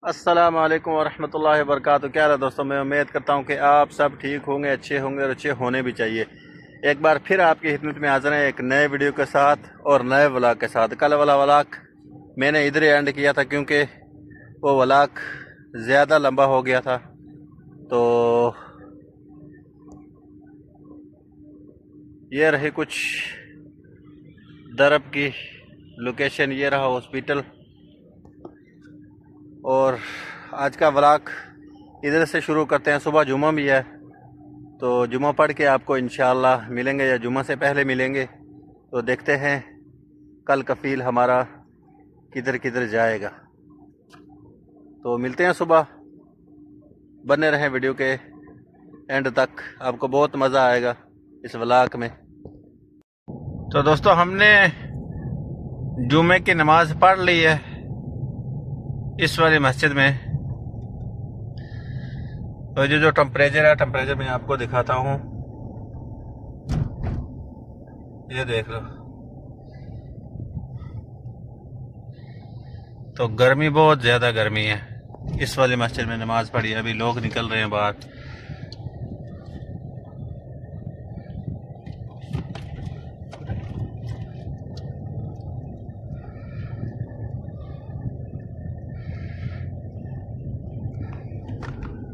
अस्सलाम वालेकुम वरहमतुल्लाहि वबरकातुहू। क्या रहा दोस्तों, मैं उम्मीद करता हूँ कि आप सब ठीक होंगे, अच्छे होंगे और अच्छे होने भी चाहिए। एक बार फिर आपकी खिदमत में हाजिर है एक नए वीडियो के साथ और नए व्लॉग के साथ। कल वाला व्लॉग मैंने इधर ही एंड किया था क्योंकि वो व्लॉग ज़्यादा लंबा हो गया था। तो ये रही कुछ दरब की लोकेशन, ये रहा हॉस्पिटल। और आज का व्लॉग इधर से शुरू करते हैं। सुबह जुम्मा भी है तो जुम्मा पढ़ के आपको इंशाअल्लाह मिलेंगे या जुम्मा से पहले मिलेंगे। तो देखते हैं कल कफ़ील हमारा किधर किधर जाएगा। तो मिलते हैं सुबह, बने रहें वीडियो के एंड तक, आपको बहुत मज़ा आएगा इस व्लॉग में। तो दोस्तों, हमने जुम्मे की नमाज पढ़ ली है इस वाली मस्जिद में। तो जो टेम्परेचर है, टेम्परेचर मैं आपको दिखाता हूँ, ये देख लो। तो गर्मी, बहुत ज़्यादा गर्मी है। इस वाली मस्जिद में नमाज पढ़ी है, अभी लोग निकल रहे हैं बाहर।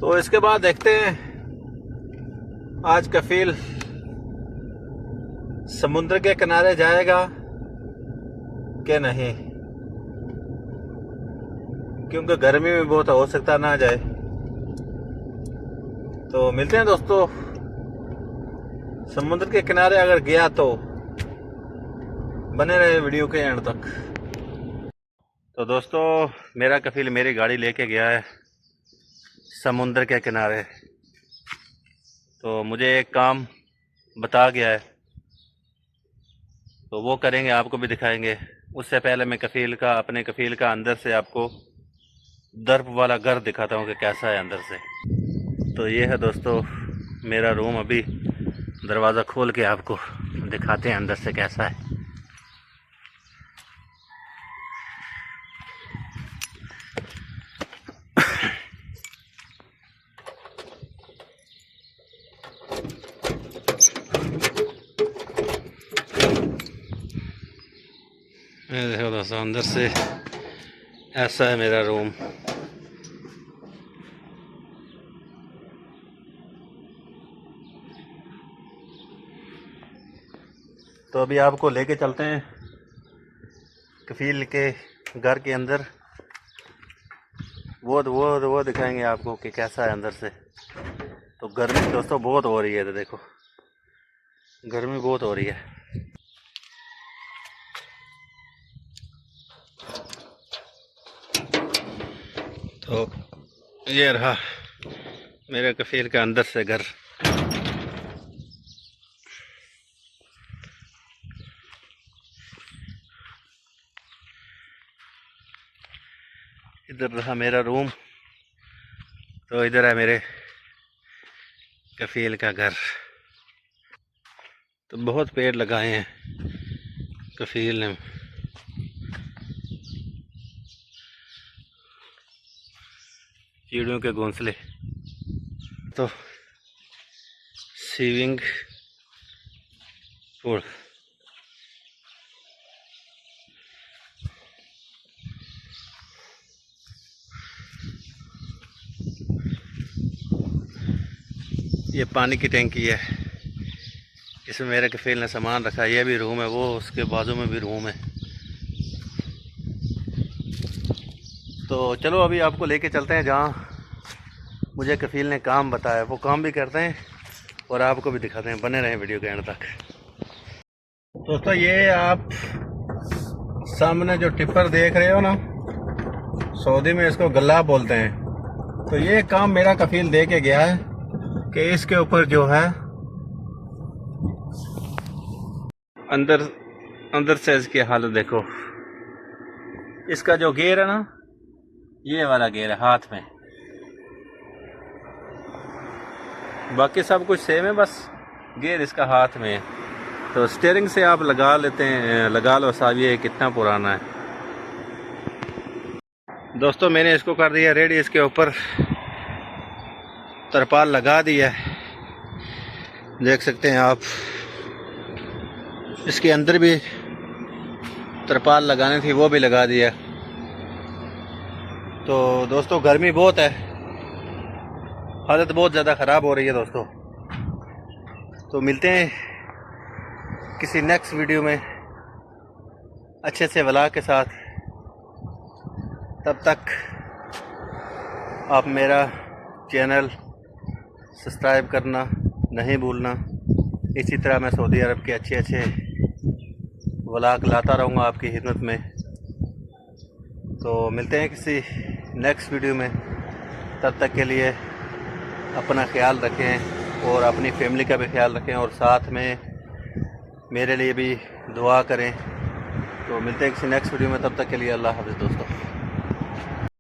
तो इसके बाद देखते हैं आज कफील समुद्र के किनारे जाएगा कि नहीं, क्योंकि गर्मी में बहुत हो सकता ना जाए। तो मिलते हैं दोस्तों, समुद्र के किनारे अगर गया तो बने रहे वीडियो के एंड तक। तो दोस्तों, मेरा कफील मेरी गाड़ी लेके गया है समुद्र के किनारे। तो मुझे एक काम बता गया है, तो वो करेंगे, आपको भी दिखाएंगे। उससे पहले मैं अपने कफील का अंदर से आपको दर्प वाला घर दिखाता हूँ कि कैसा है अंदर से। तो ये है दोस्तों मेरा रूम। अभी दरवाज़ा खोल के आपको दिखाते हैं अंदर से कैसा है। ये देखो दोस्तों, अंदर से ऐसा है मेरा रूम। तो अभी आपको लेके चलते हैं कफील के घर के अंदर। वो दिखाएंगे आपको कि कैसा है अंदर से। तो गर्मी दोस्तों बहुत हो रही है, तो देखो गर्मी बहुत हो रही है। तो ये रहा मेरे कफील का अंदर से घर। इधर रहा मेरा रूम। तो इधर है मेरे कफील का घर। तो बहुत पेड़ लगाए हैं कफील ने। चिड़ियों के घोंसले। तो स्विमिंग पूल। ये पानी की टैंकी है, इसमें मेरे कफील ने सामान रखा है। ये भी रूम है, वो उसके बाजू में भी रूम है। तो चलो अभी आपको लेके चलते हैं जहाँ मुझे कफील ने काम बताया, वो काम भी करते हैं और आपको भी दिखाते हैं। बने रहें वीडियो के एंड तक। दोस्तों, ये आप सामने जो टिप्पर देख रहे हो ना, सऊदी में इसको गल्ला बोलते हैं। तो ये काम मेरा कफील दे के गया है कि इसके ऊपर जो है अंदर से इसकी हालत देखो। इसका जो गेयर है ना, ये वाला गेयर है हाथ में, बाकी सब कुछ सेम है, बस गेयर इसका हाथ में है। तो स्टीयरिंग से आप लगा लेते हैं, लगा लो साहब, ये कितना पुराना है। दोस्तों मैंने इसको कर दिया रेडी, इसके ऊपर तरपाल लगा दिया है, देख सकते हैं आप। इसके अंदर भी तरपाल लगानी थी, वो भी लगा दिया। तो दोस्तों गर्मी बहुत है, हालत बहुत ज़्यादा ख़राब हो रही है दोस्तों। तो मिलते हैं किसी नेक्स्ट वीडियो में अच्छे से व्लॉग के साथ। तब तक आप मेरा चैनल सब्सक्राइब करना नहीं भूलना। इसी तरह मैं सऊदी अरब के अच्छे व्लॉग लाता रहूँगा आपकी खिदमत में। तो मिलते हैं किसी नेक्स्ट वीडियो में। तब तक के लिए अपना ख्याल रखें और अपनी फैमिली का भी ख्याल रखें, और साथ में मेरे लिए भी दुआ करें। तो मिलते हैं किसी नेक्स्ट वीडियो में, तब तक के लिए अल्लाह हाफ़िज़ दोस्तों।